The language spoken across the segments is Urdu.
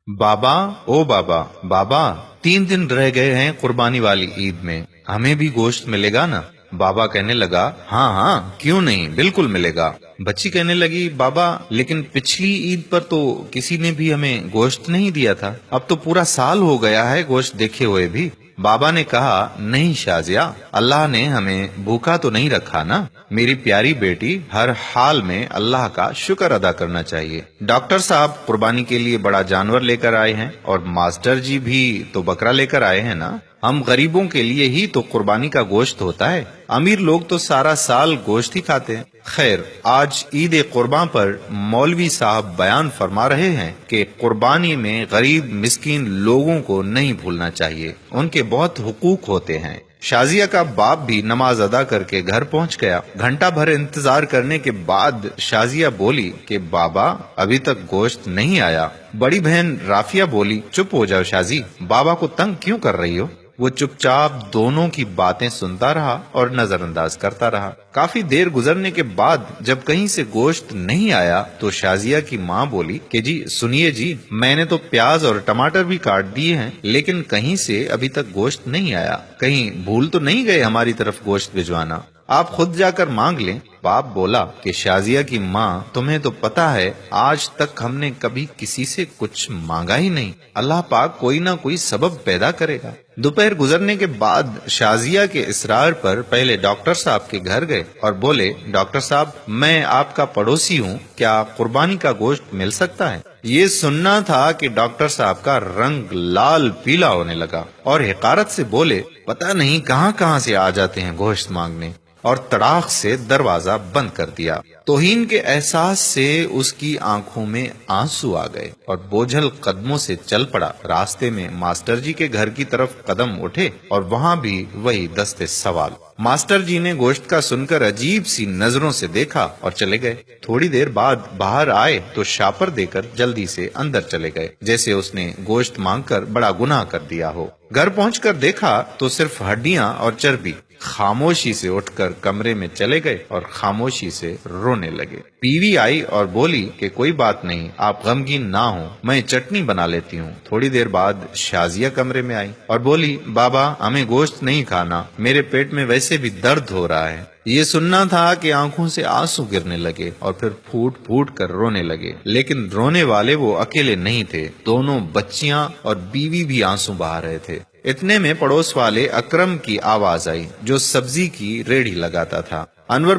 بابا او بابا بابا 3 دن رہ گئے ہیں قربانی والی عید میں، ہمیں بھی گوشت ملے گا نا؟ بابا کہنے لگا ہاں ہاں کیوں نہیں، بالکل ملے گا۔ بچی کہنے لگی بابا لیکن پچھلی عید پر تو کسی نے بھی ہمیں گوشت نہیں دیا تھا، اب تو پورا سال ہو گیا ہے گوشت دیکھے ہوئے بھی۔ بابا نے کہا نہیں شازیہ، اللہ نے ہمیں بھوکا تو نہیں رکھا نا، میری پیاری بیٹی، ہر حال میں اللہ کا شکر ادا کرنا چاہیے۔ ڈاکٹر صاحب قربانی کے لیے بڑا جانور لے کر آئے ہیں اور ماسٹر جی بھی تو بکرا لے کر آئے ہیں نا، ہم غریبوں کے لیے ہی تو قربانی کا گوشت ہوتا ہے، امیر لوگ تو سارا سال گوشت ہی کھاتے ہیں۔ خیر، آج عید قربان پر مولوی صاحب بیان فرما رہے ہیں کہ قربانی میں غریب مسکین لوگوں کو نہیں بھولنا چاہیے، ان کے بہت حقوق ہوتے ہیں۔ شازیہ کا باپ بھی نماز ادا کر کے گھر پہنچ گیا۔ گھنٹہ بھر انتظار کرنے کے بعد شازیہ بولی کہ بابا ابھی تک گوشت نہیں آیا۔ بڑی بہن رافیہ بولی چپ ہو جاؤ شازی، بابا کو تنگ کیوں کر رہی ہو؟ وہ چپ چاپ دونوں کی باتیں سنتا رہا اور نظر انداز کرتا رہا۔ کافی دیر گزرنے کے بعد جب کہیں سے گوشت نہیں آیا تو شازیہ کی ماں بولی کہ جی سنیے جی، میں نے تو پیاز اور ٹماٹر بھی کاٹ دیے ہیں لیکن کہیں سے ابھی تک گوشت نہیں آیا، کہیں بھول تو نہیں گئے ہماری طرف گوشت بھجوانا، آپ خود جا کر مانگ لیں۔ باپ بولا کہ شازیہ کی ماں تمہیں تو پتا ہے آج تک ہم نے کبھی کسی سے کچھ مانگا ہی نہیں، اللہ پاک کوئی نہ کوئی سبب پیدا کرے گا۔ دوپہر گزرنے کے بعد شازیہ کے اصرار پر پہلے ڈاکٹر صاحب کے گھر گئے اور بولے ڈاکٹر صاحب میں آپ کا پڑوسی ہوں، کیا قربانی کا گوشت مل سکتا ہے؟ یہ سننا تھا کہ ڈاکٹر صاحب کا رنگ لال پیلا ہونے لگا اور حقارت سے بولے پتہ نہیں کہاں کہاں سے آ جاتے ہیں گوشت مانگنے، اور تڑاخ سے دروازہ بند کر دیا۔ توہین کے احساس سے اس کی آنکھوں میں آنسو آ گئے اور بوجھل قدموں سے چل پڑا۔ راستے میں ماسٹر جی کے گھر کی طرف قدم اٹھے اور وہاں بھی وہی دست سوال۔ ماسٹر جی نے گوشت کا سن کر عجیب سی نظروں سے دیکھا اور چلے گئے۔ تھوڑی دیر بعد باہر آئے تو شاپر دے کر جلدی سے اندر چلے گئے، جیسے اس نے گوشت مانگ کر بڑا گناہ کر دیا ہو۔ گھر پہنچ کر دیکھا تو صرف ہڈیاں اور چربی۔ خاموشی سے اٹھ کر کمرے میں چلے گئے اور خاموشی سے رونے لگے۔ بیوی آئی اور بولی کہ کوئی بات نہیں، آپ غمگین نہ ہوں، میں چٹنی بنا لیتی ہوں۔ تھوڑی دیر بعد شازیہ کمرے میں آئی اور بولی بابا ہمیں گوشت نہیں کھانا، میرے پیٹ میں ویسے بھی درد ہو رہا ہے۔ یہ سننا تھا کہ آنکھوں سے آنسو گرنے لگے اور پھر پھوٹ پھوٹ کر رونے لگے، لیکن رونے والے وہ اکیلے نہیں تھے، دونوں بچیاں اور بیوی بھی آنسو بہا رہے تھے۔ اتنے میں پڑوس والے اکرم کی آواز آئی جو سبزی کی ریڑھی لگاتا تھا۔ انور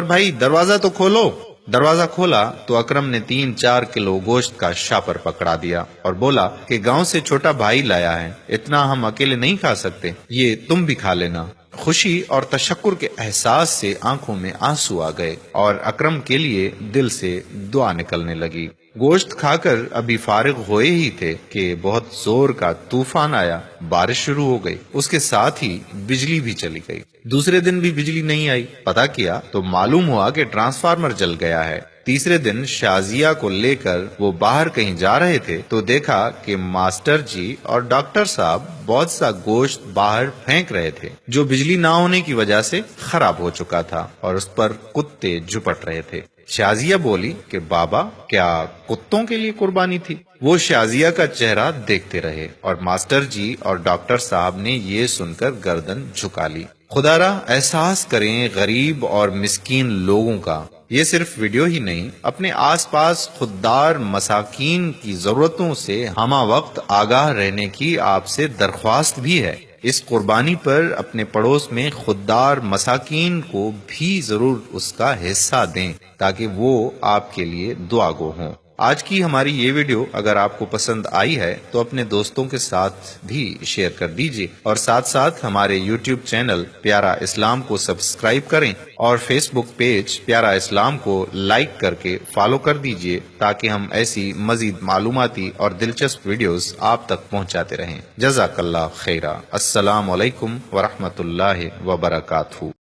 بھائی دروازہ تو کھولو۔ دروازہ کھولا تو اکرم نے 3-4 کلو گوشت کا شاپر پکڑا دیا اور بولا کہ گاؤں سے چھوٹا بھائی لایا ہے، اتنا ہم اکیلے نہیں کھا سکتے، یہ تم بھی کھا لینا۔ خوشی اور تشکر کے احساس سے آنکھوں میں آنسو آ گئے اور اکرم کے لیے دل سے دعا نکلنے لگی۔ گوشت کھا کر ابھی فارغ ہوئے ہی تھے کہ بہت زور کا طوفان آیا، بارش شروع ہو گئی، اس کے ساتھ ہی بجلی بھی چلی گئی۔ دوسرے دن بھی بجلی نہیں آئی، پتہ کیا تو معلوم ہوا کہ ٹرانسفارمر جل گیا ہے۔ تیسرے دن شازیہ کو لے کر وہ باہر کہیں جا رہے تھے تو دیکھا کہ ماسٹر جی اور ڈاکٹر صاحب بہت سا گوشت باہر پھینک رہے تھے جو بجلی نہ ہونے کی وجہ سے خراب ہو چکا تھا اور اس پر کتے جھپٹ رہے تھے۔ شازیہ بولی کہ بابا کیا کتوں کے لیے قربانی تھی؟ وہ شازیہ کا چہرہ دیکھتے رہے اور ماسٹر جی اور ڈاکٹر صاحب نے یہ سن کر گردن جھکا لی۔ خدا را احساس کریں غریب اور مسکین لوگوں کا۔ یہ صرف ویڈیو ہی نہیں، اپنے آس پاس خوددار مساکین کی ضرورتوں سے ہمہ وقت آگاہ رہنے کی آپ سے درخواست بھی ہے۔ اس قربانی پر اپنے پڑوس میں خوددار مساکین کو بھی ضرور اس کا حصہ دیں تاکہ وہ آپ کے لیے دعا گو ہوں۔ آج کی ہماری یہ ویڈیو اگر آپ کو پسند آئی ہے تو اپنے دوستوں کے ساتھ بھی شیئر کر دیجیے اور ساتھ ساتھ ہمارے یوٹیوب چینل پیارا اسلام کو سبسکرائب کریں اور فیس بک پیج پیارا اسلام کو لائک کر کے فالو کر دیجیے تاکہ ہم ایسی مزید معلوماتی اور دلچسپ ویڈیوز آپ تک پہنچاتے رہیں۔ جزاک اللہ خیرہ۔ السلام علیکم ورحمۃ اللہ وبرکاتہ۔